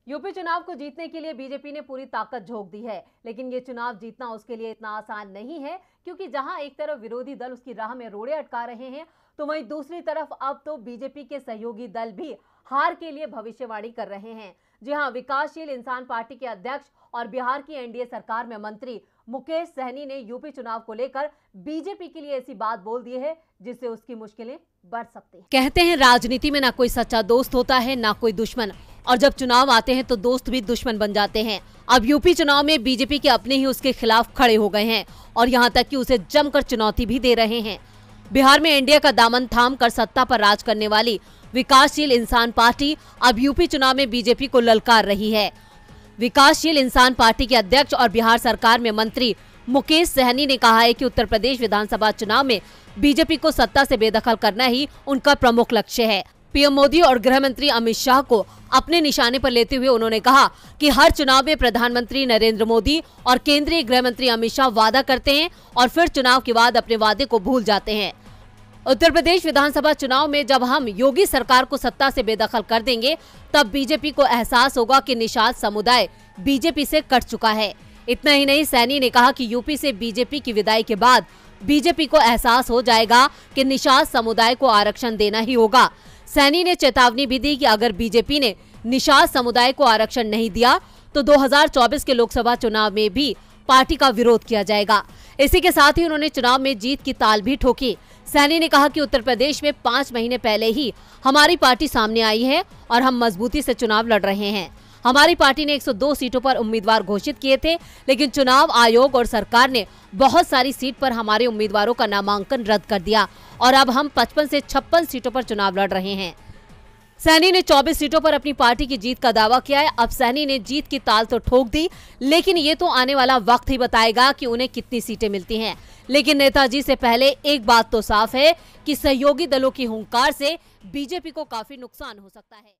UP चुनाव को जीतने के लिए बीजेपी ने पूरी ताकत झोंक दी है, लेकिन ये चुनाव जीतना उसके लिए इतना आसान नहीं है, क्योंकि जहां एक तरफ विरोधी दल उसकी राह में रोड़े अटका रहे हैं, तो वहीं दूसरी तरफ अब तो बीजेपी के सहयोगी दल भी हार के लिए भविष्यवाणी कर रहे हैं। जी हां, विकासशील इंसान पार्टी के अध्यक्ष और बिहार की एनडीए सरकार में मंत्री मुकेश सहनी ने यूपी चुनाव को लेकर बीजेपी के लिए ऐसी बात बोल दी है जिससे उसकी मुश्किलें बढ़ सकती हैं। कहते हैं राजनीति में ना कोई सच्चा दोस्त होता है, ना कोई दुश्मन, और जब चुनाव आते हैं तो दोस्त भी दुश्मन बन जाते हैं। अब यूपी चुनाव में बीजेपी के अपने ही उसके खिलाफ खड़े हो गए हैं और यहाँ तक कि उसे जमकर चुनौती भी दे रहे हैं। बिहार में एनडीए का दामन थाम कर सत्ता पर राज करने वाली विकासशील इंसान पार्टी अब यूपी चुनाव में बीजेपी को ललकार रही है। विकासशील इंसान पार्टी के अध्यक्ष और बिहार सरकार में मंत्री मुकेश सहनी ने कहा है कि उत्तर प्रदेश विधानसभा चुनाव में बीजेपी को सत्ता से बेदखल करना ही उनका प्रमुख लक्ष्य है। पीएम मोदी और गृह मंत्री अमित शाह को अपने निशाने पर लेते हुए उन्होंने कहा कि हर चुनाव में प्रधानमंत्री नरेंद्र मोदी और केंद्रीय गृह मंत्री अमित शाह वादा करते हैं और फिर चुनाव के बाद अपने वादे को भूल जाते हैं। उत्तर प्रदेश विधानसभा चुनाव में जब हम योगी सरकार को सत्ता से बेदखल कर देंगे, तब बीजेपी को एहसास होगा कि निषाद समुदाय बीजेपी से कट चुका है। इतना ही नहीं, सैनी ने कहा कि यूपी से बीजेपी की विदाई के बाद बीजेपी को एहसास हो जाएगा कि निषाद समुदाय को आरक्षण देना ही होगा। सैनी ने चेतावनी भी दी कि अगर बीजेपी ने निषाद समुदाय को आरक्षण नहीं दिया तो 2024 के लोकसभा चुनाव में भी पार्टी का विरोध किया जाएगा। इसी के साथ ही उन्होंने चुनाव में जीत की ताल भी ठोकी। सैनी ने कहा कि उत्तर प्रदेश में 5 महीने पहले ही हमारी पार्टी सामने आई है और हम मजबूती से चुनाव लड़ रहे हैं। हमारी पार्टी ने 102 सीटों पर उम्मीदवार घोषित किए थे, लेकिन चुनाव आयोग और सरकार ने बहुत सारी सीट पर हमारे उम्मीदवारों का नामांकन रद्द कर दिया और अब हम 55 से 56 सीटों पर चुनाव लड़ रहे हैं। सैनी ने 24 सीटों पर अपनी पार्टी की जीत का दावा किया है। अब सैनी ने जीत की ताल तो ठोक दी, लेकिन ये तो आने वाला वक्त ही बताएगा कि उन्हें कितनी सीटें मिलती हैं। लेकिन नेताजी से पहले एक बात तो साफ है कि सहयोगी दलों की हुंकार से बीजेपी को काफी नुकसान हो सकता है।